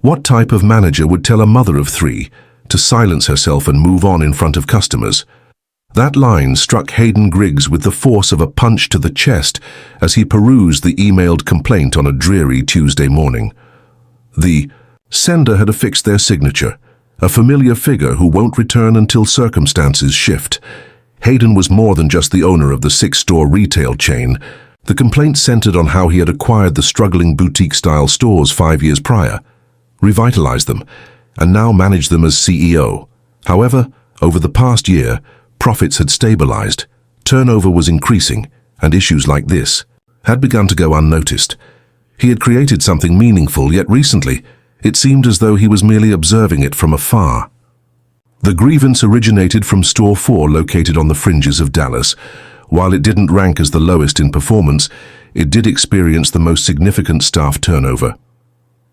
What type of manager would tell a mother of three to silence herself and move on in front of customers? That line struck Hayden Griggs with the force of a punch to the chest as he perused the emailed complaint on a dreary Tuesday morning. The sender had affixed their signature, a familiar figure who won't return until circumstances shift. Hayden was more than just the owner of the 6-store retail chain. The complaint centered on how he had acquired the struggling boutique-style stores 5 years prior, revitalized them, and now managed them as CEO. However, over the past year, profits had stabilized, turnover was increasing, and issues like this had begun to go unnoticed. He had created something meaningful, yet recently, it seemed as though he was merely observing it from afar. The grievance originated from Store 4 located on the fringes of Dallas. While it didn't rank as the lowest in performance, it did experience the most significant staff turnover.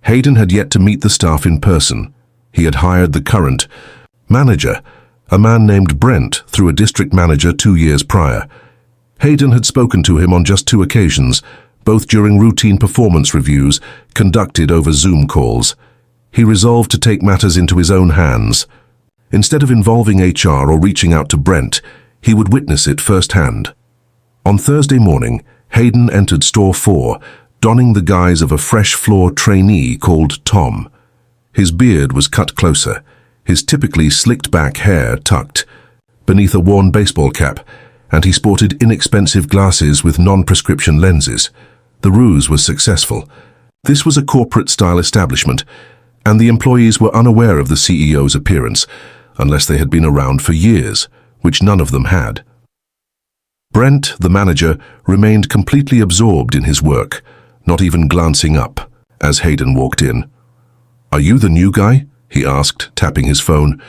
Hayden had yet to meet the staff in person. He had hired the current manager, a man named Brent, through a district manager 2 years prior. Hayden had spoken to him on just 2 occasions, both during routine performance reviews conducted over Zoom calls. He resolved to take matters into his own hands. Instead of involving HR or reaching out to Brent, he would witness it firsthand. On Thursday morning, Hayden entered Store 4, donning the guise of a fresh floor trainee called Tom. His beard was cut closer, his typically slicked-back hair tucked beneath a worn baseball cap, and he sported inexpensive glasses with non-prescription lenses. The ruse was successful. This was a corporate-style establishment, and the employees were unaware of the CEO's appearance, unless they had been around for years, which none of them had. Brent, the manager, remained completely absorbed in his work, not even glancing up, as Hayden walked in. "Are you the new guy?" he asked, tapping his phone.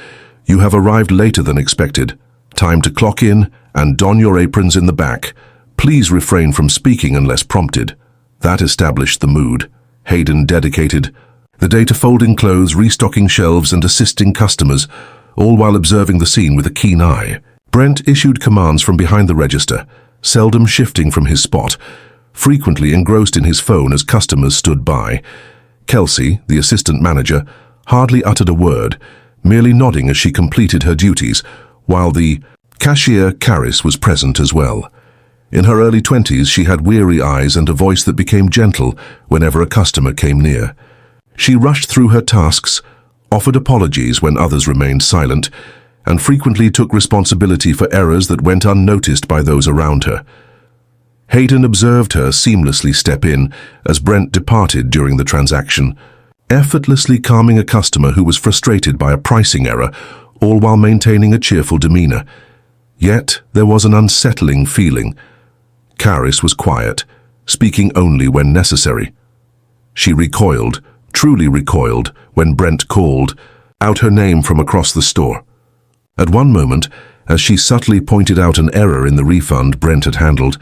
"You have arrived later than expected. Time to clock in and don your aprons in the back. Please refrain from speaking unless prompted." That established the mood. Hayden dedicated the day to folding clothes, restocking shelves, and assisting customers, all while observing the scene with a keen eye. Brent issued commands from behind the register, seldom shifting from his spot, frequently engrossed in his phone as customers stood by. Kelsey, the assistant manager, hardly uttered a word, merely nodding as she completed her duties, while the cashier, Caris, was present as well. In her early 20s, she had weary eyes and a voice that became gentle whenever a customer came near. She rushed through her tasks, offered apologies when others remained silent, and frequently took responsibility for errors that went unnoticed by those around her. Hayden observed her seamlessly step in as Brent departed during the transaction, effortlessly calming a customer who was frustrated by a pricing error, all while maintaining a cheerful demeanor. Yet there was an unsettling feeling. Caris was quiet, speaking only when necessary. She recoiled, truly recoiled, when Brent called out her name from across the store. At one moment, as she subtly pointed out an error in the refund Brent had handled,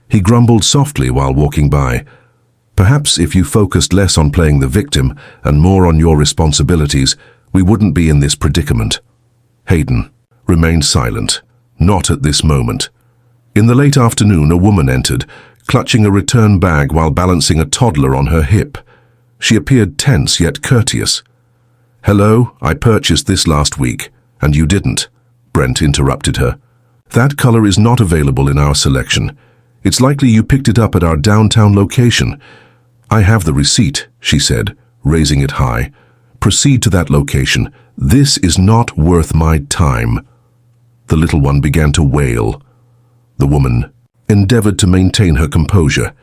he grumbled softly while walking by. "Perhaps if you focused less on playing the victim and more on your responsibilities, we wouldn't be in this predicament." Hayden remained silent. Not at this moment. In the late afternoon, a woman entered, clutching a return bag while balancing a toddler on her hip. She appeared tense yet courteous. "Hello, I purchased this last week, and you didn't," Brent interrupted her. "That color is not available in our selection. It's likely you picked it up at our downtown location." "I have the receipt," she said, raising it high. "Proceed to that location. This is not worth my time." The little one began to wail. The woman endeavored to maintain her composure.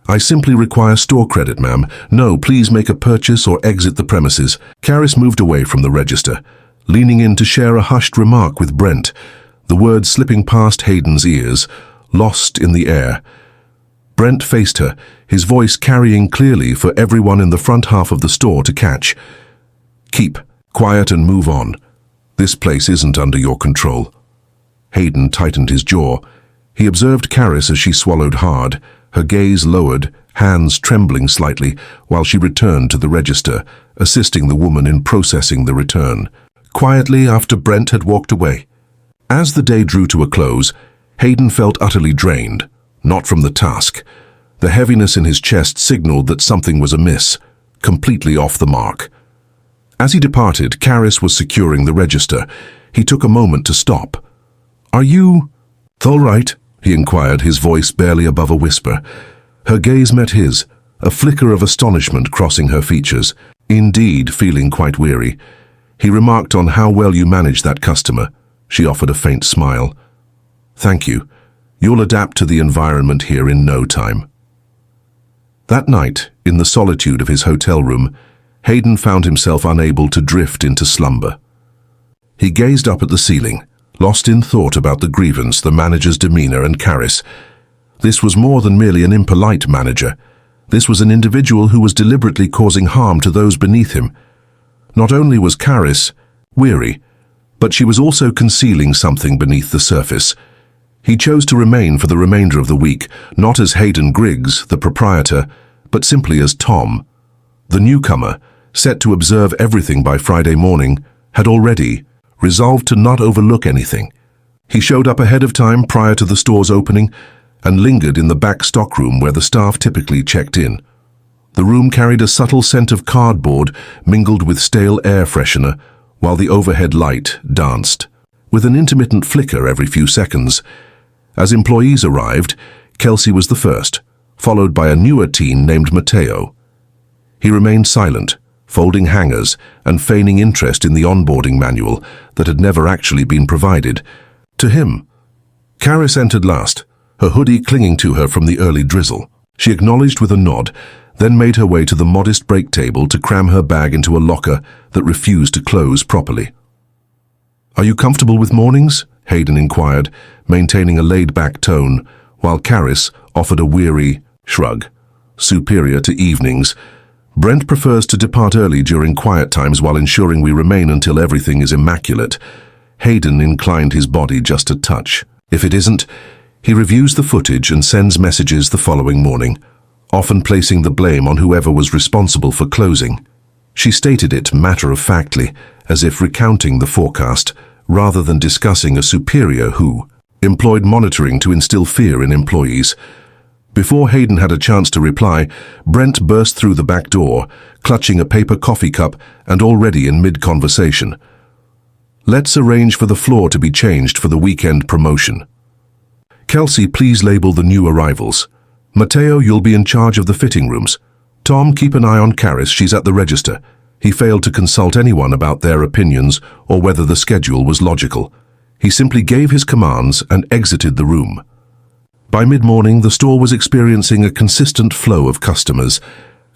"I simply require store credit, ma'am. No, please make a purchase or exit the premises." Caris moved away from the register, leaning in to share a hushed remark with Brent, the words slipping past Hayden's ears, lost in the air. Brent faced her, his voice carrying clearly for everyone in the front half of the store to catch. "Keep quiet and move on. This place isn't under your control." Hayden tightened his jaw. He observed Caris as she swallowed hard, her gaze lowered, hands trembling slightly, while she returned to the register, assisting the woman in processing the return. Quietly after Brent had walked away. As the day drew to a close, Hayden felt utterly drained, not from the task. The heaviness in his chest signaled that something was amiss, completely off the mark. As he departed, Caris was securing the register. He took a moment to stop. "Are you all right?" he inquired, his voice barely above a whisper. Her gaze met his, a flicker of astonishment crossing her features. "Indeed, feeling quite weary." He remarked on how well you managed that customer. She offered a faint smile. "Thank you. You'll adapt to the environment here in no time." That night, in the solitude of his hotel room, Hayden found himself unable to drift into slumber. He gazed up at the ceiling, lost in thought about the grievance, the manager's demeanor, and Caris. This was more than merely an impolite manager. This was an individual who was deliberately causing harm to those beneath him. Not only was Caris weary, but she was also concealing something beneath the surface. He chose to remain for the remainder of the week, not as Hayden Griggs, the proprietor, but simply as Tom. The newcomer, set to observe everything by Friday morning, had already resolved to not overlook anything. He showed up ahead of time prior to the store's opening and lingered in the back stockroom where the staff typically checked in. The room carried a subtle scent of cardboard mingled with stale air freshener, while the overhead light danced, with an intermittent flicker every few seconds. As employees arrived, Kelsey was the first, followed by a newer teen named Mateo. He remained silent, folding hangers and feigning interest in the onboarding manual that had never actually been provided. To him, Caris entered last, her hoodie clinging to her from the early drizzle. She acknowledged with a nod, then made her way to the modest break table to cram her bag into a locker that refused to close properly. "Are you comfortable with mornings?" Hayden inquired, maintaining a laid-back tone, while Caris offered a weary shrug. "Superior to evenings. Brent prefers to depart early during quiet times while ensuring we remain until everything is immaculate." Hayden inclined his body just a touch. If it isn't, he reviews the footage and sends messages the following morning, often placing the blame on whoever was responsible for closing. She stated it matter-of-factly, as if recounting the forecast, rather than discussing a superior who employed monitoring to instill fear in employees. Before Hayden had a chance to reply, Brent burst through the back door, clutching a paper coffee cup and already in mid-conversation. "Let's arrange for the floor to be changed for the weekend promotion. Kelsey, please label the new arrivals. Mateo, you'll be in charge of the fitting rooms. Tom, keep an eye on Caris, she's at the register." He failed to consult anyone about their opinions or whether the schedule was logical. He simply gave his commands and exited the room. By mid-morning, the store was experiencing a consistent flow of customers.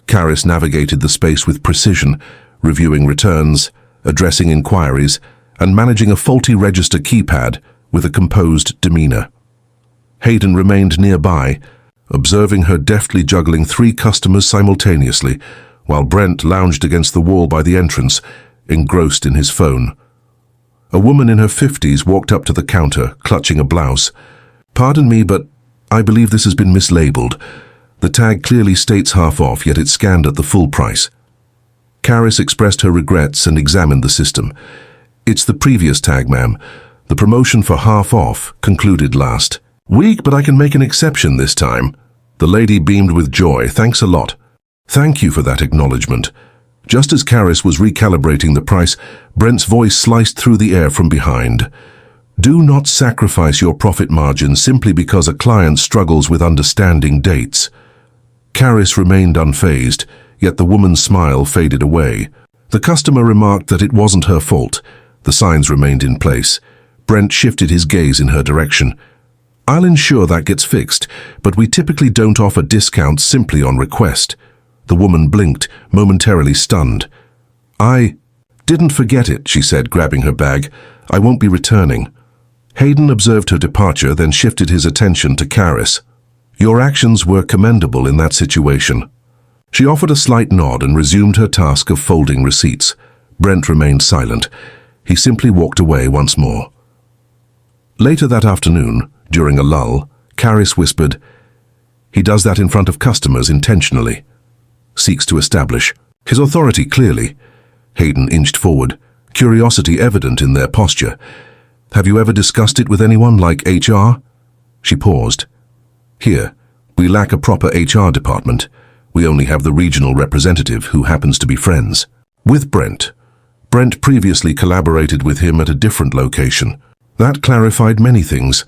Caris navigated the space with precision, reviewing returns, addressing inquiries, and managing a faulty register keypad with a composed demeanor. Hayden remained nearby, observing her deftly juggling 3 customers simultaneously, while Brent lounged against the wall by the entrance, engrossed in his phone. A woman in her 50s walked up to the counter, clutching a blouse. "Pardon me, but I believe this has been mislabeled. The tag clearly states half off, yet it's scanned at the full price." Caris expressed her regrets and examined the system. "It's the previous tag, ma'am. The promotion for half off concluded last week, but I can make an exception this time." The lady beamed with joy. "Thanks a lot." "Thank you for that acknowledgement." Just as Caris was recalibrating the price, Brent's voice sliced through the air from behind. "Do not sacrifice your profit margin simply because a client struggles with understanding dates." Caris remained unfazed, yet the woman's smile faded away. The customer remarked that it wasn't her fault. The signs remained in place. Brent shifted his gaze in her direction. "I'll ensure that gets fixed, but we typically don't offer discounts simply on request." The woman blinked, momentarily stunned. "I didn't forget it," she said, grabbing her bag. "I won't be returning." Hayden observed her departure, then shifted his attention to Caris. "Your actions were commendable in that situation." She offered a slight nod and resumed her task of folding receipts. Brent remained silent. He simply walked away once more. Later that afternoon, during a lull, Caris whispered, "He does that in front of customers intentionally. Seeks to establish his authority clearly." Hayden inched forward, curiosity evident in their posture. "Have you ever discussed it with anyone like HR?" She paused. "Here, we lack a proper HR department. We only have the regional representative who happens to be friends with Brent." Brent previously collaborated with him at a different location. That clarified many things.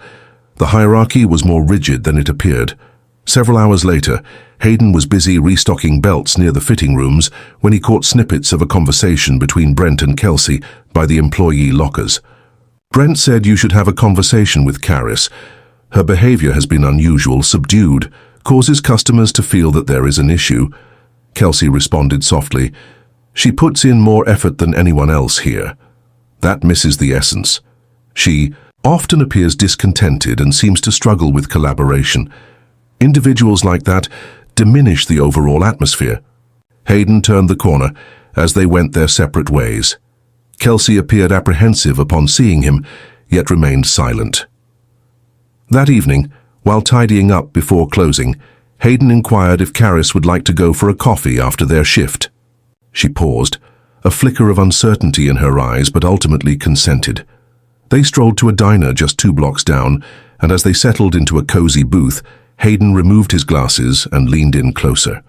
The hierarchy was more rigid than it appeared. Several hours later, Hayden was busy restocking belts near the fitting rooms when he caught snippets of a conversation between Brent and Kelsey by the employee lockers. Brent said you should have a conversation with Caris. Her behavior has been unusual, subdued, causes customers to feel that there is an issue. Kelsey responded softly, "She puts in more effort than anyone else here." That misses the essence. She often appears discontented and seems to struggle with collaboration. Individuals like that diminish the overall atmosphere. Hayden turned the corner as they went their separate ways. Kelsey appeared apprehensive upon seeing him, yet remained silent. That evening, while tidying up before closing, Hayden inquired if Caris would like to go for a coffee after their shift. She paused, a flicker of uncertainty in her eyes, but ultimately consented. They strolled to a diner just 2 blocks down, and as they settled into a cozy booth, Hayden removed his glasses and leaned in closer.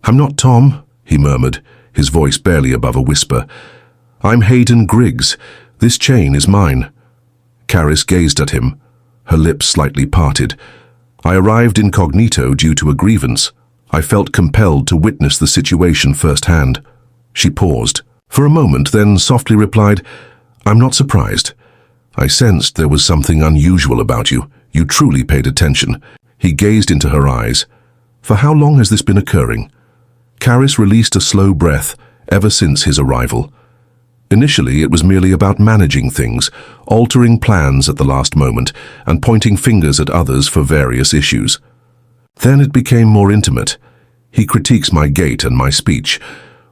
"I'm not Tom," he murmured, his voice barely above a whisper. "I'm Hayden Griggs. This chain is mine." Caris gazed at him, her lips slightly parted. "I arrived incognito due to a grievance. I felt compelled to witness the situation firsthand." She paused for a moment, then softly replied, "I'm not surprised. I sensed there was something unusual about you. You truly paid attention." He gazed into her eyes. "For how long has this been occurring?" Caris released a slow breath ever since his arrival. Initially, it was merely about managing things, altering plans at the last moment, and pointing fingers at others for various issues. Then it became more intimate. He critiques my gait and my speech.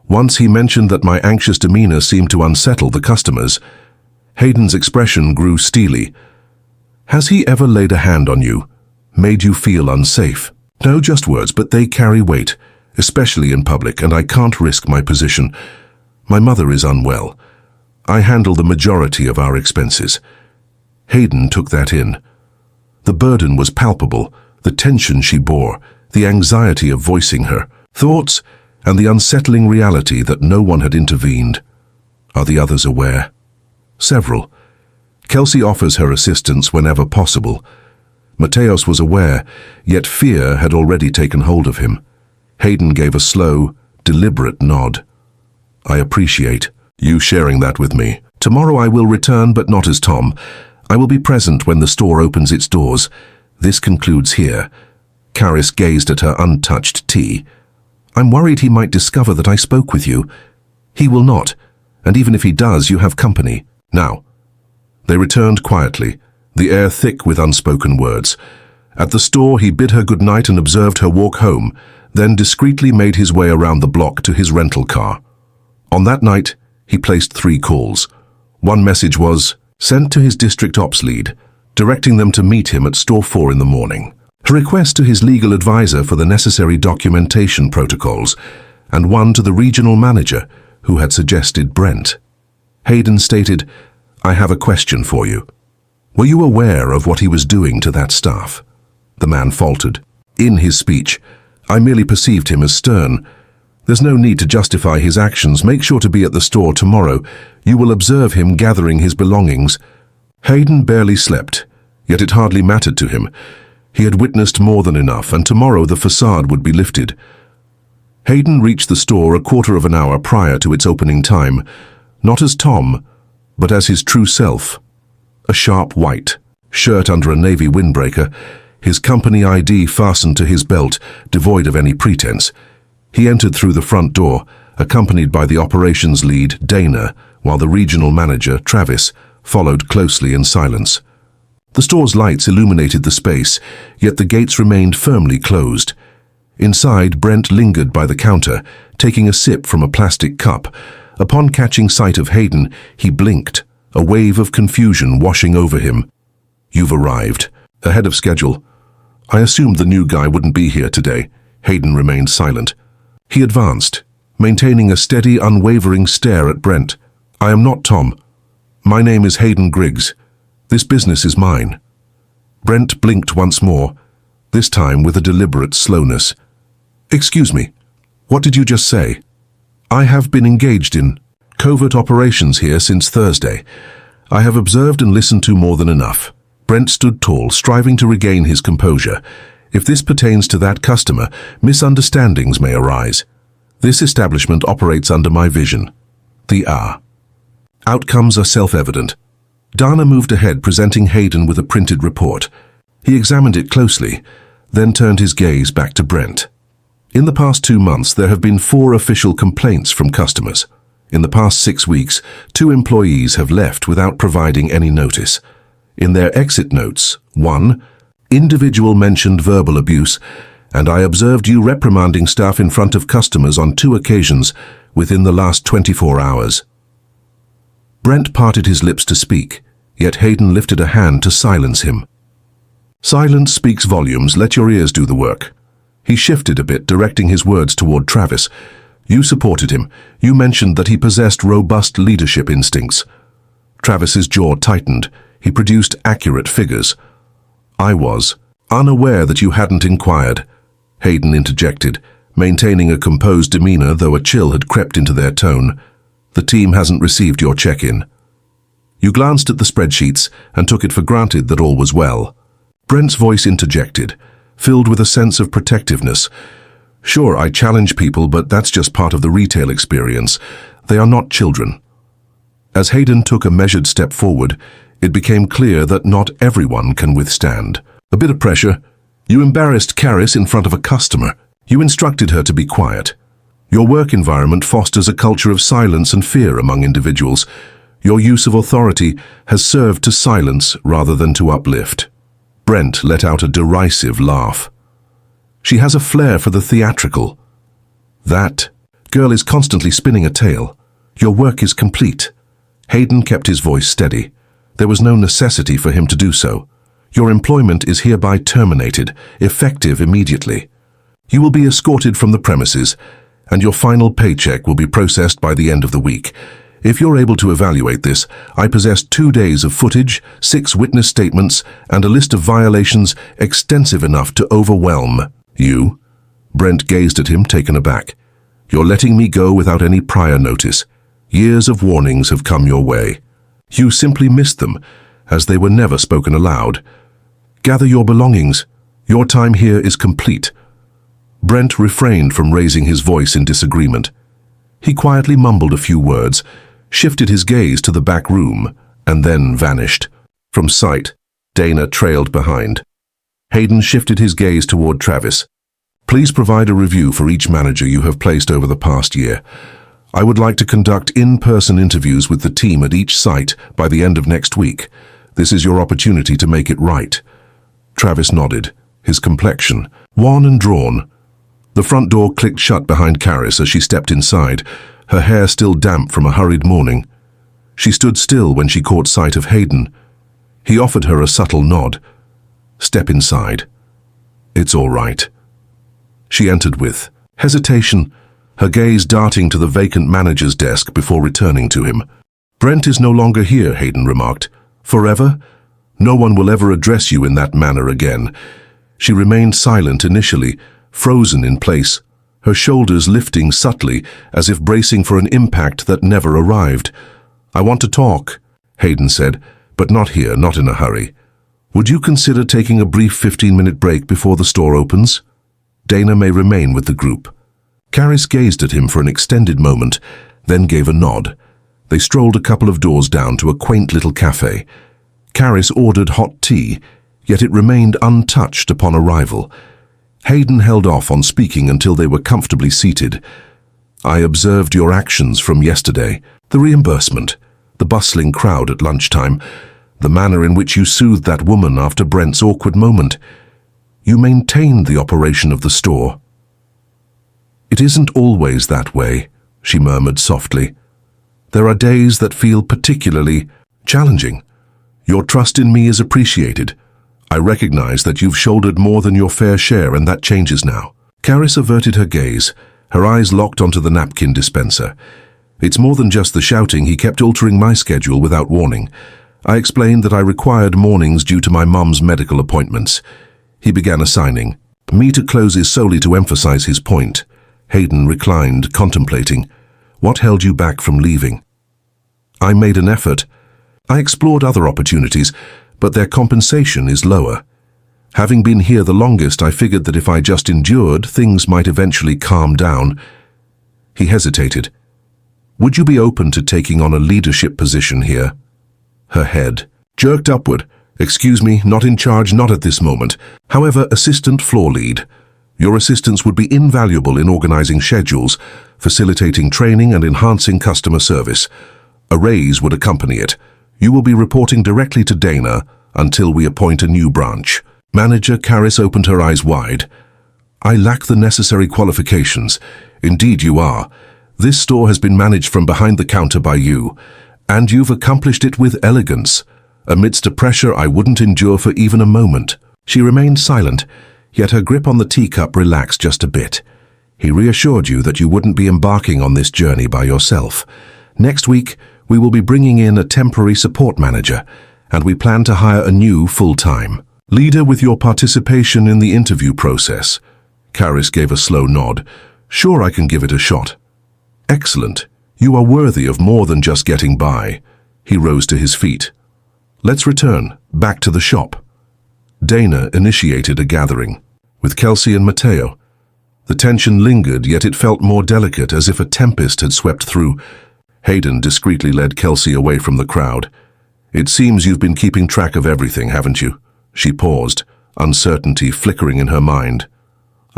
Once he mentioned that my anxious demeanor seemed to unsettle the customers. Hayden's expression grew steely. "Has he ever laid a hand on you? Made you feel unsafe?" "No, just words, but they carry weight, especially in public, and I can't risk my position. My mother is unwell. I handle the majority of our expenses." Hayden took that in. The burden was palpable, the tension she bore, the anxiety of voicing her thoughts, and the unsettling reality that no one had intervened. Are the others aware? Several. Kelsey offers her assistance whenever possible. Mateos was aware, yet fear had already taken hold of him. Hayden gave a slow, deliberate nod. "I appreciate you sharing that with me. Tomorrow I will return, but not as Tom. I will be present when the store opens its doors. This concludes here." Caris gazed at her untouched tea. "I'm worried he might discover that I spoke with you." "He will not, and even if he does, you have company. Now." They returned quietly, the air thick with unspoken words. At the store, he bid her good night and observed her walk home, then discreetly made his way around the block to his rental car. On that night, he placed 3 calls. One message was sent to his district ops lead, directing them to meet him at store 4 in the morning. A request to his legal advisor for the necessary documentation protocols, and one to the regional manager, who had suggested Brent. Hayden stated, "I have a question for you. Were you aware of what he was doing to that staff?" The man faltered. In his speech, "I merely perceived him as stern. There's no need to justify his actions. Make sure to be at the store tomorrow. You will observe him gathering his belongings." Hayden barely slept, yet it hardly mattered to him. He had witnessed more than enough, and tomorrow the facade would be lifted. Hayden reached the store a quarter of an hour prior to its opening time, not as Tom, but as his true self. A sharp white shirt under a navy windbreaker, his company ID fastened to his belt, devoid of any pretense. He entered through the front door, accompanied by the operations lead, Dana, while the regional manager, Travis, followed closely in silence. The store's lights illuminated the space, yet the gates remained firmly closed. Inside, Brent lingered by the counter, taking a sip from a plastic cup. Upon catching sight of Hayden, he blinked, a wave of confusion washing over him. "You've arrived. Ahead of schedule." "I assumed the new guy wouldn't be here today." Hayden remained silent. He advanced, maintaining a steady, unwavering stare at Brent. "I am not Tom. My name is Hayden Griggs. This business is mine." Brent blinked once more, this time with a deliberate slowness. "Excuse me, what did you just say?" "I have been engaged in covert operations here since Thursday. I have observed and listened to more than enough. Brent stood tall, striving to regain his composure. If this pertains to that customer, misunderstandings may arise. This establishment operates under my vision. The outcomes are self-evident. Dana moved ahead, presenting Hayden with a printed report. He examined it closely, then turned his gaze back to Brent. In the past 2 months, there have been 4 official complaints from customers. In the past 6 weeks, 2 employees have left without providing any notice. In their exit notes, 1 individual mentioned verbal abuse, and I observed you reprimanding staff in front of customers on 2 occasions within the last 24 hours. Brent parted his lips to speak, yet Hayden lifted a hand to silence him. Silence speaks volumes, let your ears do the work. He shifted a bit, directing his words toward Travis. You supported him. You mentioned that he possessed robust leadership instincts. Travis's jaw tightened. He produced accurate figures. I was unaware that you hadn't inquired, Hayden interjected, maintaining a composed demeanor though a chill had crept into their tone. The team hasn't received your check-in. You glanced at the spreadsheets and took it for granted that all was well. Brent's voice interjected, filled with a sense of protectiveness. Sure, I challenge people, but that's just part of the retail experience. They are not children. As Hayden took a measured step forward, it became clear that not everyone can withstand a bit of pressure. You embarrassed Caris in front of a customer. You instructed her to be quiet. Your work environment fosters a culture of silence and fear among individuals. Your use of authority has served to silence rather than to uplift. Brent let out a derisive laugh. She has a flair for the theatrical. That girl is constantly spinning a tale. Your work is complete. Hayden kept his voice steady. There was no necessity for him to do so. Your employment is hereby terminated, effective immediately. You will be escorted from the premises, and your final paycheck will be processed by the end of the week. If you're able to evaluate this, I possess 2 days of footage, 6 witness statements, and a list of violations extensive enough to overwhelm you. Brent gazed at him, taken aback. You're letting me go without any prior notice. Years of warnings have come your way. You simply missed them, as they were never spoken aloud. Gather your belongings. Your time here is complete. Brent refrained from raising his voice in disagreement. He quietly mumbled a few words, shifted his gaze to the back room, and then vanished. From sight, Dana trailed behind. Hayden shifted his gaze toward Travis. Please provide a review for each manager you have placed over the past year. I would like to conduct in-person interviews with the team at each site by the end of next week. This is your opportunity to make it right. Travis nodded, his complexion wan and drawn. The front door clicked shut behind Caris as she stepped inside, her hair still damp from a hurried morning. She stood still when she caught sight of Hayden. He offered her a subtle nod. Step inside. It's all right. She entered with hesitation, her gaze darting to the vacant manager's desk before returning to him. Brent is no longer here, Hayden remarked. Forever? No one will ever address you in that manner again. She remained silent initially, frozen in place, her shoulders lifting subtly as if bracing for an impact that never arrived. I want to talk, Hayden said, but not here, not in a hurry. Would you consider taking a brief 15-minute break before the store opens? Dana may remain with the group. Caris gazed at him for an extended moment, then gave a nod. They strolled a couple of doors down to a quaint little cafe. Caris ordered hot tea, yet it remained untouched upon arrival. Hayden held off on speaking until they were comfortably seated. I observed your actions from yesterday, the reimbursement, the bustling crowd at lunchtime, the manner in which you soothed that woman after Brent's awkward moment. You maintained the operation of the store. It isn't always that way, she murmured softly. There are days that feel particularly challenging. Your trust in me is appreciated. I recognize that you've shouldered more than your fair share, and that changes now. Caris averted her gaze, her eyes locked onto the napkin dispenser. It's more than just the shouting. He kept altering my schedule without warning. I explained that I required mornings due to my mum's medical appointments. He began assigning meter closes solely to emphasize his point. Hayden reclined, contemplating. What held you back from leaving? I made an effort. I explored other opportunities, but their compensation is lower. Having been here the longest, I figured that if I just endured, things might eventually calm down. He hesitated. Would you be open to taking on a leadership position here? Her head jerked upward. Excuse me, not in charge, not at this moment. However, assistant floor lead. Your assistance would be invaluable in organizing schedules, facilitating training and enhancing customer service. A raise would accompany it. You will be reporting directly to Dana until we appoint a new branch. Manager Caris opened her eyes wide. I lack the necessary qualifications. Indeed you are. This store has been managed from behind the counter by you, and you've accomplished it with elegance, amidst a pressure I wouldn't endure for even a moment. She remained silent, yet her grip on the teacup relaxed just a bit. He reassured you that you wouldn't be embarking on this journey by yourself. Next week, we will be bringing in a temporary support manager, and we plan to hire a new full-time leader with your participation in the interview process. Caris gave a slow nod. Sure, I can give it a shot. Excellent. You are worthy of more than just getting by. He rose to his feet. Let's return, back to the shop. Dana initiated a gathering, with Kelsey and Mateo. The tension lingered, yet it felt more delicate, as if a tempest had swept through. Hayden discreetly led Kelsey away from the crowd. It seems you've been keeping track of everything, haven't you? She paused, uncertainty flickering in her mind.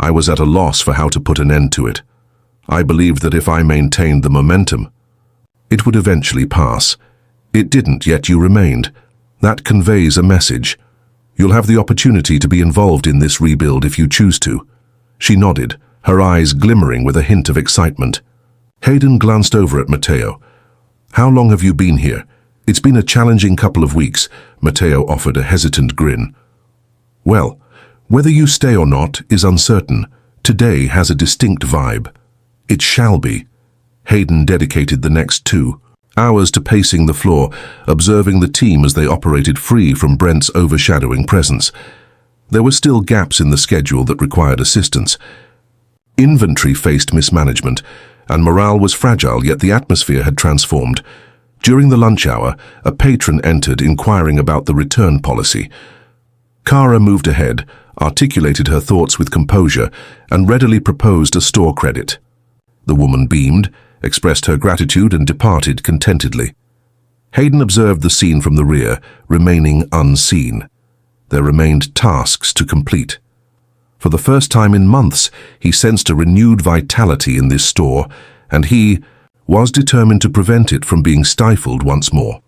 I was at a loss for how to put an end to it. I believed that if I maintained the momentum, it would eventually pass. It didn't, yet you remained. That conveys a message. You'll have the opportunity to be involved in this rebuild if you choose to. She nodded, her eyes glimmering with a hint of excitement. Hayden glanced over at Mateo. How long have you been here? It's been a challenging couple of weeks. Mateo offered a hesitant grin. Well, whether you stay or not is uncertain. Today has a distinct vibe. It shall be. Hayden dedicated the next 2 hours to pacing the floor, observing the team as they operated free from Brent's overshadowing presence. There were still gaps in the schedule that required assistance. Inventory faced mismanagement, and morale was fragile, yet the atmosphere had transformed. During the lunch hour, a patron entered inquiring about the return policy. Kara moved ahead, articulated her thoughts with composure, and readily proposed a store credit. The woman beamed, expressed her gratitude, and departed contentedly. Hayden observed the scene from the rear, remaining unseen. There remained tasks to complete. For the first time in months, he sensed a renewed vitality in this store, and he was determined to prevent it from being stifled once more.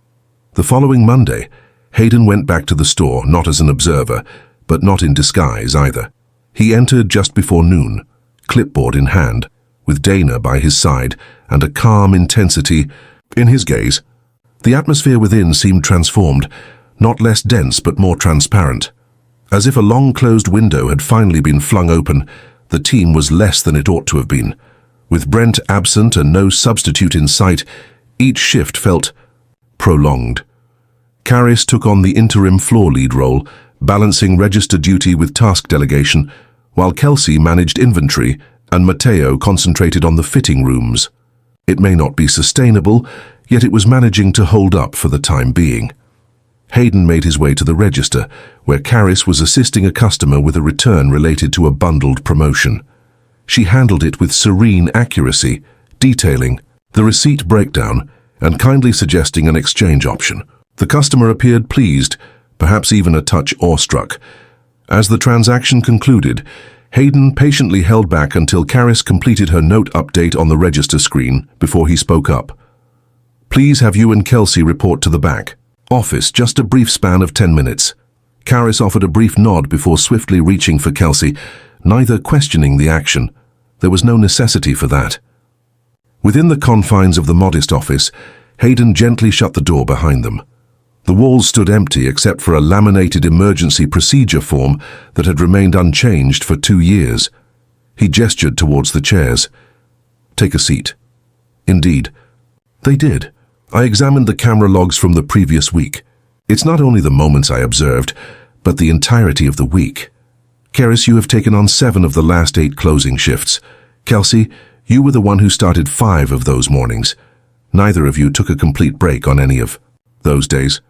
The following Monday, Hayden went back to the store, not as an observer, but not in disguise either. He entered just before noon, clipboard in hand, with Dana by his side and a calm intensity in his gaze. The atmosphere within seemed transformed, not less dense but more transparent. As if a long-closed window had finally been flung open, the team was less than it ought to have been. With Brent absent and no substitute in sight, each shift felt prolonged. Caris took on the interim floor lead role, balancing register duty with task delegation, while Kelsey managed inventory and Mateo concentrated on the fitting rooms. It may not be sustainable, yet it was managing to hold up for the time being. Hayden made his way to the register, where Caris was assisting a customer with a return related to a bundled promotion. She handled it with serene accuracy, detailing the receipt breakdown and kindly suggesting an exchange option. The customer appeared pleased, perhaps even a touch awestruck. As the transaction concluded, Hayden patiently held back until Caris completed her note update on the register screen before he spoke up. Please have you and Kelsey report to the back office, just a brief span of 10 minutes. Caris offered a brief nod before swiftly reaching for Kelsey, neither questioning the action. There was no necessity for that. Within the confines of the modest office, Hayden gently shut the door behind them. The walls stood empty except for a laminated emergency procedure form that had remained unchanged for 2 years. He gestured towards the chairs. Take a seat. Indeed. They did. I examined the camera logs from the previous week. It's not only the moments I observed, but the entirety of the week. Caris, you have taken on 7 of the last 8 closing shifts. Kelsey, you were the one who started 5 of those mornings. Neither of you took a complete break on any of those days.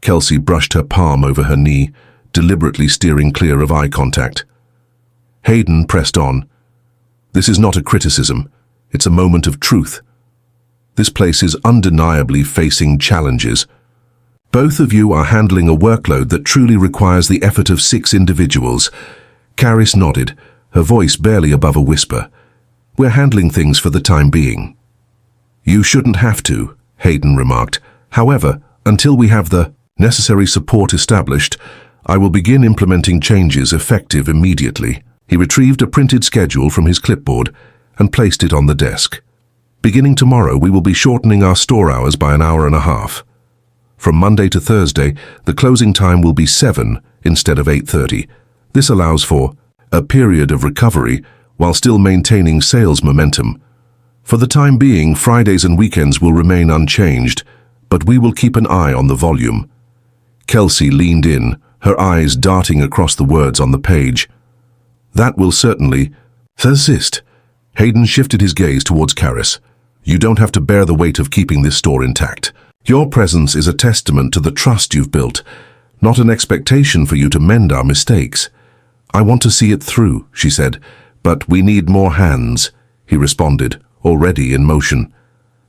Kelsey brushed her palm over her knee, deliberately steering clear of eye contact. Hayden pressed on. This is not a criticism. It's a moment of truth. This place is undeniably facing challenges. Both of you are handling a workload that truly requires the effort of 6 individuals. Caris nodded, her voice barely above a whisper. We're handling things for the time being. You shouldn't have to, Hayden remarked. However, until we have the necessary support established, I will begin implementing changes effective immediately. He retrieved a printed schedule from his clipboard and placed it on the desk. Beginning tomorrow, we will be shortening our store hours by an hour and a half. From Monday to Thursday, the closing time will be 7 instead of 8:30. This allows for a period of recovery while still maintaining sales momentum. For the time being, Fridays and weekends will remain unchanged, but we will keep an eye on the volume. Kelsey leaned in, her eyes darting across the words on the page. That will certainly assist. Hayden shifted his gaze towards Caris. You don't have to bear the weight of keeping this store intact. Your presence is a testament to the trust you've built, not an expectation for you to mend our mistakes. I want to see it through, she said, but we need more hands, he responded, already in motion.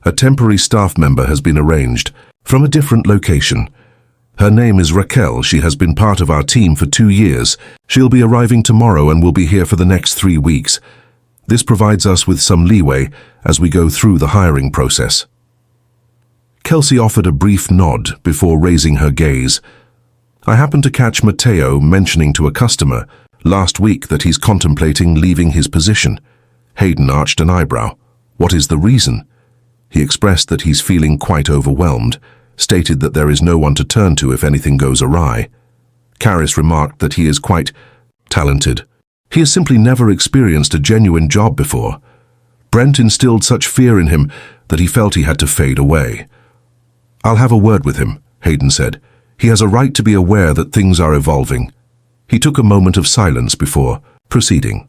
A temporary staff member has been arranged from a different location. Her name is Raquel. She has been part of our team for 2 years. She'll be arriving tomorrow and will be here for the next 3 weeks. This provides us with some leeway as we go through the hiring process. Kelsey offered a brief nod before raising her gaze. I happened to catch Mateo mentioning to a customer last week that he's contemplating leaving his position. Hayden arched an eyebrow. What is the reason? He expressed that he's feeling quite overwhelmed, stated that there is no one to turn to if anything goes awry. Caris remarked that he is quite talented. He has simply never experienced a genuine job before. Brent instilled such fear in him that he felt he had to fade away. I'll have a word with him, Hayden said. He has a right to be aware that things are evolving. He took a moment of silence before proceeding.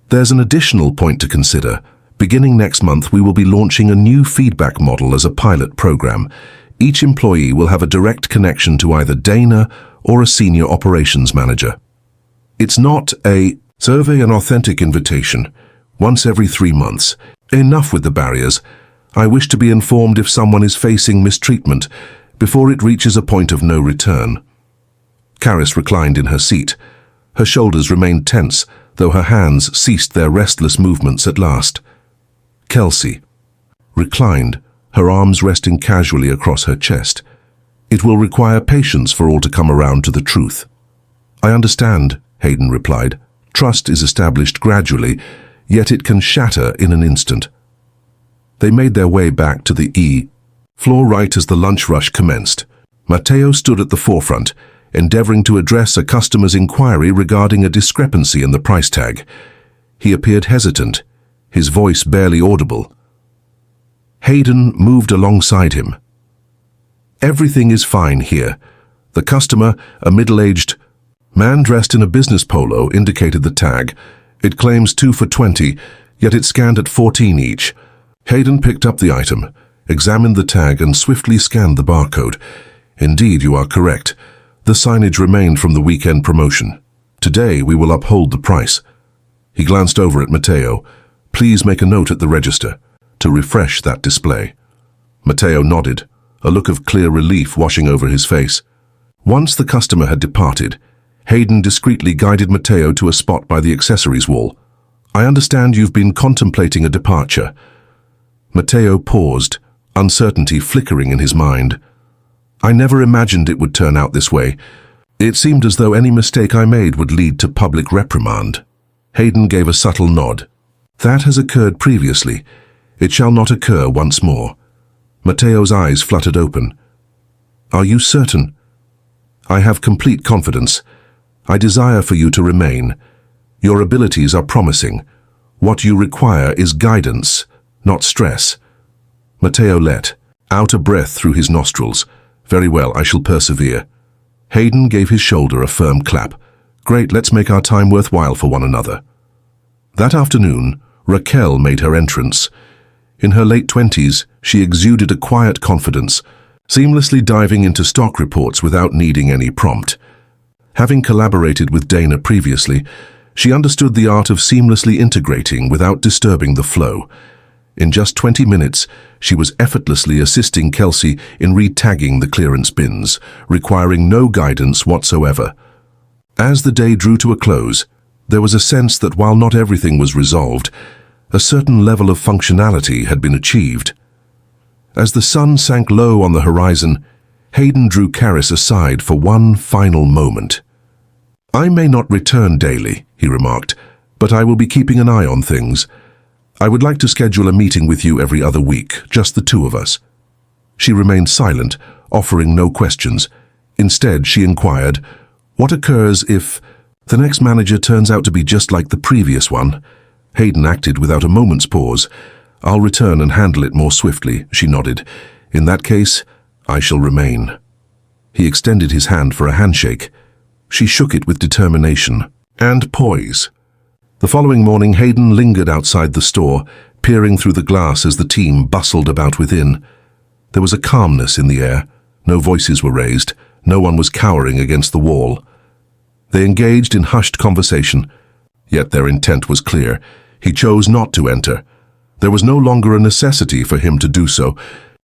There's an additional point to consider. Beginning next month, we will be launching a new feedback model as a pilot program. Each employee will have a direct connection to either Dana or a senior operations manager. It's not a survey, an authentic invitation. Once every 3 months. Enough with the barriers. I wish to be informed if someone is facing mistreatment before it reaches a point of no return. Caris reclined in her seat. Her shoulders remained tense, though her hands ceased their restless movements at last. Kelsey reclined, her arms resting casually across her chest. It will require patience for all to come around to the truth. I understand, Hayden replied. Trust is established gradually, yet it can shatter in an instant. They made their way back to the floor right as the lunch rush commenced. Mateo stood at the forefront, endeavoring to address a customer's inquiry regarding a discrepancy in the price tag. He appeared hesitant, his voice barely audible. Hayden moved alongside him. Everything is fine here. The customer, a middle-aged man dressed in a business polo, indicated the tag. It claims 2 for $20, yet it's scanned at $14 each. Hayden picked up the item, examined the tag, and swiftly scanned the barcode. Indeed, you are correct. The signage remained from the weekend promotion. Today, we will uphold the price. He glanced over at Mateo. Please make a note at the register to refresh that display. Mateo nodded, a look of clear relief washing over his face. Once the customer had departed, Hayden discreetly guided Mateo to a spot by the accessories wall. I understand you've been contemplating a departure. Mateo paused, uncertainty flickering in his mind. I never imagined it would turn out this way. It seemed as though any mistake I made would lead to public reprimand. Hayden gave a subtle nod. That has occurred previously. It shall not occur once more. Mateo's eyes fluttered open. Are you certain? I have complete confidence. I desire for you to remain. Your abilities are promising. What you require is guidance, not stress. Mateo let out a breath through his nostrils. Very well, I shall persevere. Hayden gave his shoulder a firm clap. Great, let's make our time worthwhile for one another. That afternoon, Raquel made her entrance. In her late 20s, She exuded a quiet confidence, seamlessly diving into stock reports without needing any prompt. Having collaborated with Dana previously, she understood the art of seamlessly integrating without disturbing the flow. In just 20 minutes, she was effortlessly assisting Kelsey in re-tagging the clearance bins, requiring no guidance whatsoever. As the day drew to a close, there was a sense that while not everything was resolved, a certain level of functionality had been achieved. As the sun sank low on the horizon, Hayden drew Caris aside for one final moment. "I may not return daily," he remarked, "but I will be keeping an eye on things. I would like to schedule a meeting with you every other week, just the two of us." She remained silent, offering no questions. Instead, she inquired, "What occurs if the next manager turns out to be just like the previous one?" Hayden acted without a moment's pause. "I'll return and handle it more swiftly," she nodded. "In that case, I shall remain." He extended his hand for a handshake. She shook it with determination and poise. The following morning, Hayden lingered outside the store, peering through the glass as the team bustled about within. There was a calmness in the air. No voices were raised. No one was cowering against the wall. They engaged in hushed conversation, yet their intent was clear. He chose not to enter. There was no longer a necessity for him to do so.